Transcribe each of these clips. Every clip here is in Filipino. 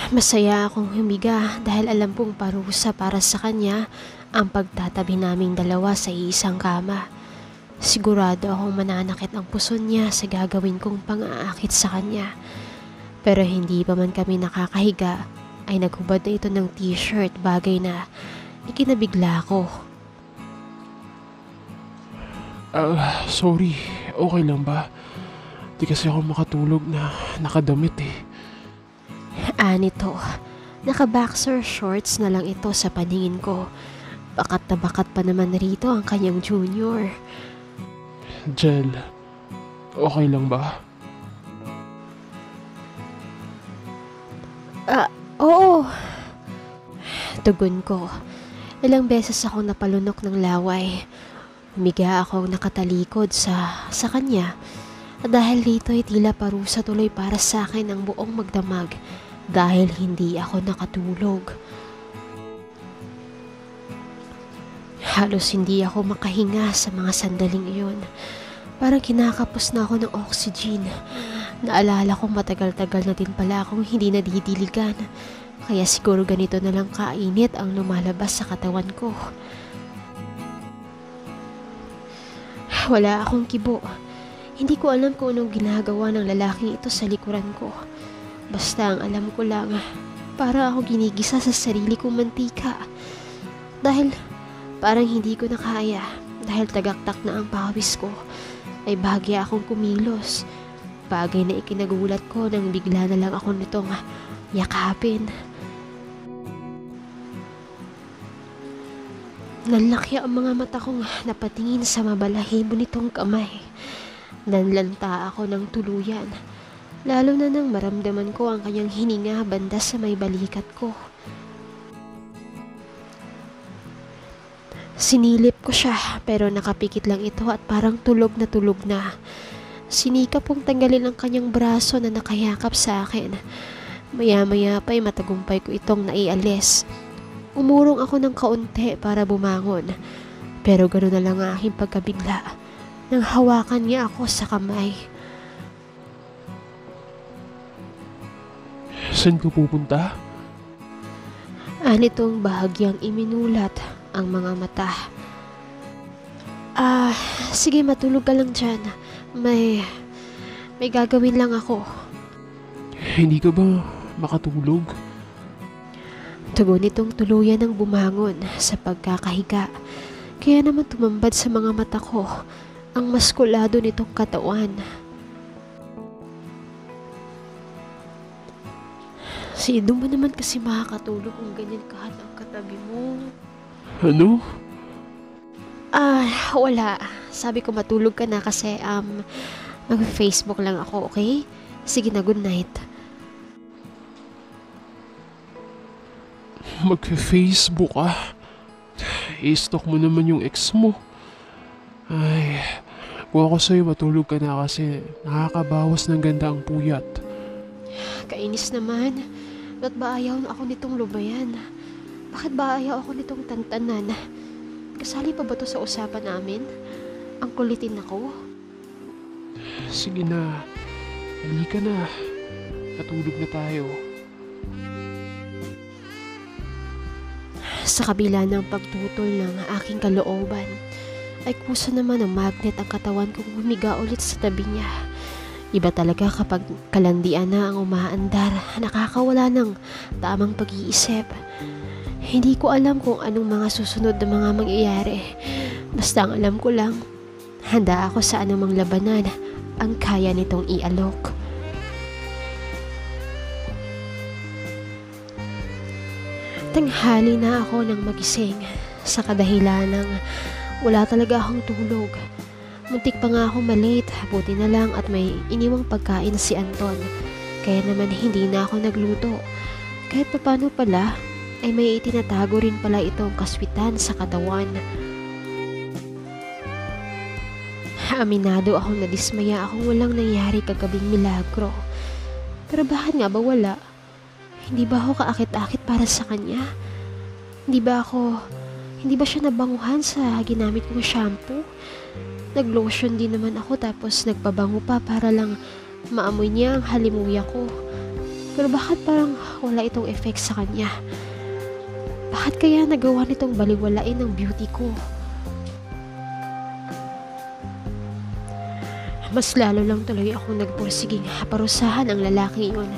Masaya akong humiga dahil alam kong parusa para sa kanya ang pagtatabi naming dalawa sa iisang kama. Sigurado akong mananakit ang puso niya sa gagawin kong pang-aakit sa kanya. Pero hindi pa man kami nakakahiga ay naghubad na ito ng t-shirt, bagay na ikinabigla ko. Sorry. Okay lang ba? Di kasi ako makatulog na nakadamit eh. Nito, naka-boxer shorts na lang ito sa paningin ko. Bakat na bakat pa naman rito ang kanyang junior. Jel, okay lang ba? Oo. Tugon ko. Ilang beses akong napalunok ng laway. Humiga akong nakatalikod sa kanya. At dahil dito ay tila parusa tuloy para sa akin ang buong magdamag dahil hindi ako nakatulog. Halos hindi ako makahinga sa mga sandaling iyon. Parang kinakapos na ako ng oxygen. Naalala kong matagal-tagal na din pala akong hindi nadidiligan. Kaya siguro ganito na lang kainit ang lumalabas sa katawan ko. Wala akong kibo. Hindi ko alam kung anong ginagawa ng lalaking ito sa likuran ko. Basta ang alam ko lang, para ako ginigisa sa sarili kong mantika. Dahil parang hindi ko na kaya, dahil tagaktak na ang pawis ko, ay bahagya akong kumilos. Bagay na ikinagulat ko nang bigla na lang ako nitong yakapin. Nalaki ang mga mata kong napatingin sa mabalahibo nitong kamay. Nanlanta ako ng tuluyan, lalo na nang maramdaman ko ang kanyang hininga banda sa may balikat ko. Sinilip ko siya pero nakapikit lang ito at parang tulog na tulog na. Sinikap kong tanggalin ang kanyang braso na nakayakap sa akin. Maya-maya pa'y matagumpay ko itong naialis. Umurong ako ng kaunti para bumangon. Pero gano'n na lang ang aking pagkabigla nang hawakan niya ako sa kamay. Saan ka pupunta? Nitong bahagyang iminulat ang mga mata. Sige, matulog ka lang dyan. May gagawin lang ako. Hindi ka ba makatulog? Tugon itong tuluyan ng bumangon sa pagkakahiga. Kaya naman tumambad sa mga mata ko ang maskulado nitong katawan. Sino mo naman kasi makakatulog kung ganyan kahat ang katabi mo? Ano? Wala. Sabi ko matulog ka na kasi mag-Facebook lang ako, okay? Sige na, good night. Mag-Facebook ka? I-stalk mo naman yung ex mo. Ay, kung ako sa'yo matulog ka na kasi nakakabawas ng ganda ang puyat. Kainis naman. Ba't ba ayaw ako nitong lubayan? Bakit ba ayaw ako nitong tantanan? Kasali pa ba to sa usapan namin? Ang kulitin ako? Sige na, halika na. Natulog na tayo. Sa kabila ng pagtutol ng aking kalooban, ay kusa naman ng magnet ang katawan kong humiga ulit sa tabi niya. Iba talaga kapag kalandian na ang umaandar, nakakawala ng tamang pag-iisip. Hindi ko alam kung anong mga susunod na mga mangyayari. Basta ang alam ko lang, handa ako sa anumang labanan ang kaya nitong ialok. Tanghali na ako nang magising sa kadahilan ng wala talaga akong tulog. Muntik pa nga ako malate, buti na lang at may iniwang pagkain si Anton. Kaya naman hindi na ako nagluto. Kahit papano pala, ay may itinatago rin pala itong kaswitan sa katawan. Aminado akong nadismaya akong walang nangyari kagabing milagro. Pero bakit nga ba wala? Hindi ba ako kaakit-akit para sa kanya? Hindi ba siya nabanguhan sa ginamit kong shampoo? Nag-lotion din naman ako tapos nagpabango pa para lang maamoy niya ang halimuya ko. Pero bakit parang wala itong effect sa kanya? Bakit kaya nagawa nitong baliwalain ang beauty ko? Mas lalo lang tuloy akong nagpursiging parusahan ang lalaki iyon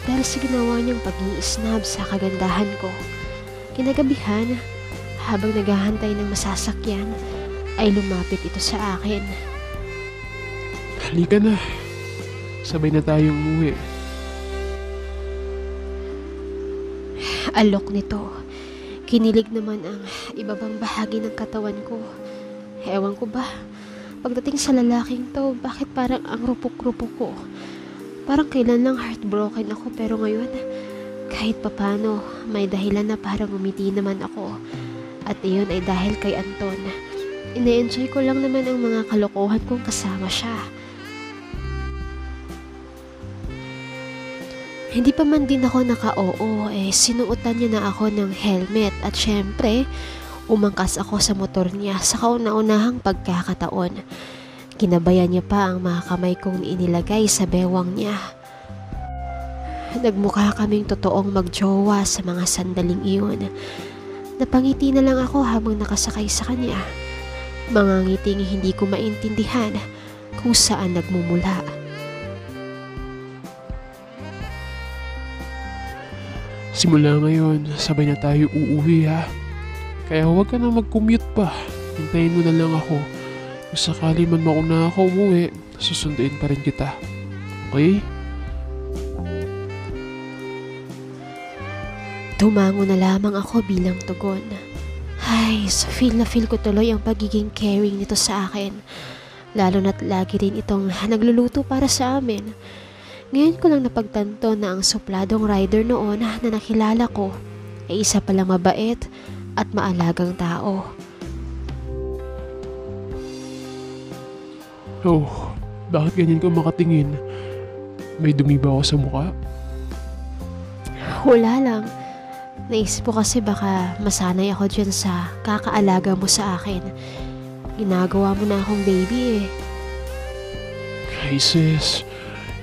dahil sa ginawa niyang pag-i-snub sa kagandahan ko. Kinagabihan, habang naghahantay ng masasakyan, ay lumapit ito sa akin. Halika na. Sabay na tayong umuwi. Alok nito. Kinilig naman ang ibabang bahagi ng katawan ko. Ewan ko ba, pagdating sa lalaking to, bakit parang ang rupok-rupok ko? Parang kailan lang heartbroken ako, pero ngayon, kahit papano, may dahilan na parang umiti naman ako. At iyon ay dahil kay Anton. Ine-enjoy ko lang naman ang mga kalokohan kong kasama siya. Hindi pa man din ako naka-oo, sinuotan niya na ako ng helmet at syempre, umangkas ako sa motor niya sa kauna-unahang pagkakataon. Ginabayan niya pa ang mga kamay kong inilagay sa bewang niya. Nagmukha kaming totoong magjowa sa mga sandaling iyon. Napangiti na lang ako habang nakasakay sa kanya. Mga ngiting hindi ko maintindihan kung saan nagmumula. Simula ngayon, sabay na tayo uuwi ha. Kaya huwag ka na mag-commute pa. Hintayin mo na lang ako. Kung sakali man mauna ako umuwi, susunduin pa rin kita. Okay? Tumango na lamang ako bilang tugon. Ay, so feel ko tuloy ang pagiging caring nito sa akin. Lalo na't lagi rin itong nagluluto para sa amin. Ngayon ko lang napagtanto na ang supladong rider noon na nakilala ko ay isa palang mabait at maalagang tao. Oh, bakit ganyan ka makatingin? May dumi ba ako sa mukha? Wala lang. Naisip ko kasi baka masanay ako dyan sa kakaalaga mo sa akin. Ginagawa mo na akong baby eh. Ay sis,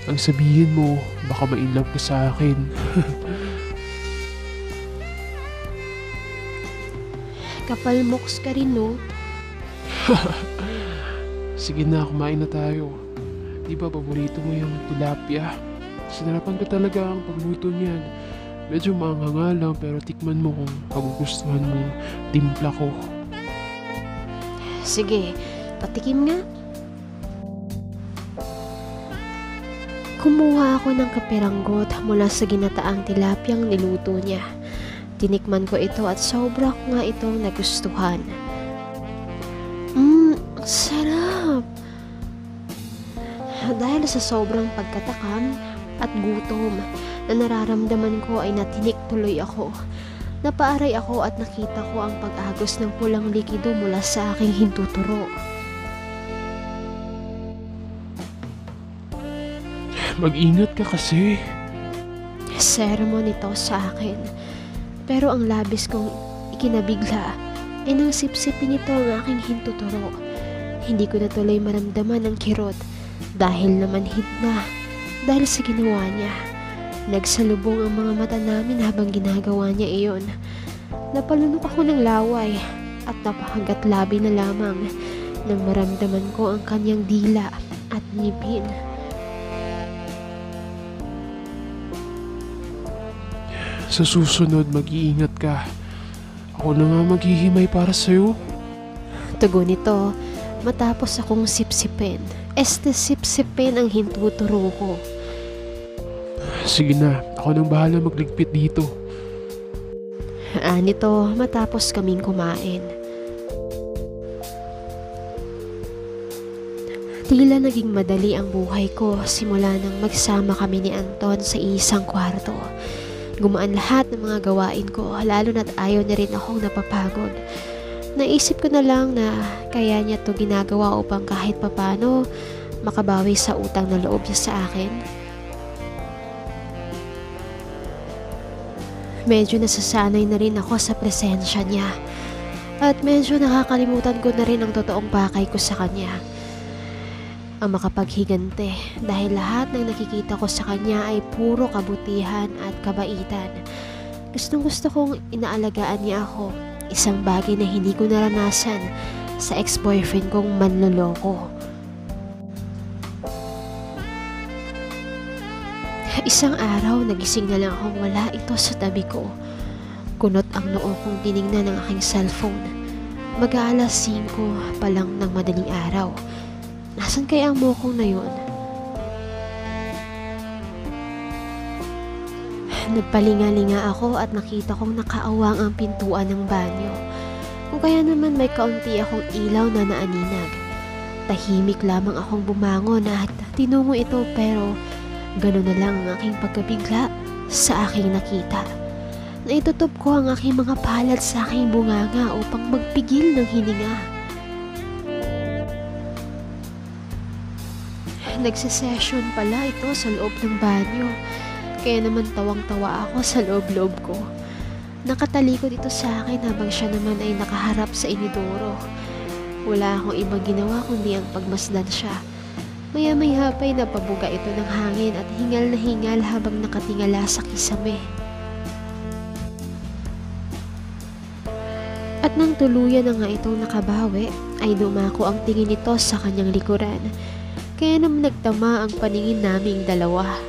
ang sabihin mo, baka ma-inlove ka sa akin. Kapal moks ka rin no? Sige na, kumain na tayo. Di ba paborito mo yung tilapia? Sinarapan ko talaga ang pagluto niyan. Medyo maanghanga lang pero tikman mo kung pagugustuhan mo yung timpla ko. Sige, patikim nga. Kumuha ako ng kapiranggot mula sa ginataang tilapyang niluto niya. Tinikman ko ito at sobra ko nga itong nagustuhan. Sarap! Dahil sa sobrang pagkatakam at gutom na nararamdaman ko ay natinik tuloy ako. Napaaray ako at nakita ko ang pag-agos ng pulang likido mula sa aking hintuturo. Mag-ingat ka kasi. Sermon ito sa akin. Pero ang labis kong ikinabigla ay nang sipsipin ito ang aking hintuturo. Hindi ko na tuloy maramdaman ang kirot dahil namanhid na dahil sa ginawa niya. Nagsalubong ang mga mata namin habang ginagawa niya iyon. Napalunok ako ng laway at napahagat labi na lamang nang maramdaman ko ang kanyang dila at ngipin. Sa susunod, mag-iingat ka. Ako na nga maghihimay para sa'yo. Tugon nito matapos akong sipsipin. Sipsipin ang hintuturo ko. Sige na, ako nang bahala magligpit dito. Nito matapos kaming kumain. Tila naging madali ang buhay ko simula nang magsama kami ni Anton sa isang kwarto. Gumaan lahat ng mga gawain ko, lalo na't ayaw niya rin akong napapagod. Naisip ko na lang na kaya niya to ginagawa upang kahit papano makabawi sa utang na loob niya sa akin. Medyo nasasanay na rin ako sa presensya niya at medyo nakakalimutan ko na rin ang totoong pakay ko sa kanya. ang makapaghigante dahil lahat ng nakikita ko sa kanya ay puro kabutihan at kabaitan. Gustong gusto kong inaalagaan niya ako, isang bagay na hindi ko naranasan sa ex-boyfriend kong manloloko. Isang araw, nagising na lang akong wala ito sa tabi ko. Kunot ang noo kong tiningnan ng aking cellphone. Mag-aalas 5 pa lang ng madaling araw. Nasaan kaya ang mokong na yun? Nagpalinga-linga ako at nakita kong nakaawang ang pintuan ng banyo. Kung kaya naman may kaunti akong ilaw na naaninag. Tahimik lamang akong bumangon at tinungo ito pero gano'n na lang ang aking pagkabigla sa aking nakita. Naitutup ko ang aking mga palad sa aking bunganga upang magpigil ng hininga. Nagsisession pala ito sa loob ng banyo. Kaya naman tawang-tawa ako sa loob-loob ko. Nakatalikod ito sa akin habang siya naman ay nakaharap sa inidoro. Wala akong ibang ginawa kundi ang pagmasdan siya. Maya-maya pa'y napabuga ito ng hangin at hingal na hingal habang nakatingala sa kisame. At nang tuluyan na nga itong nakabawi, ay dumako ang tingin nito sa kanyang likuran. Kaya naman nagtama ang paningin naming dalawa.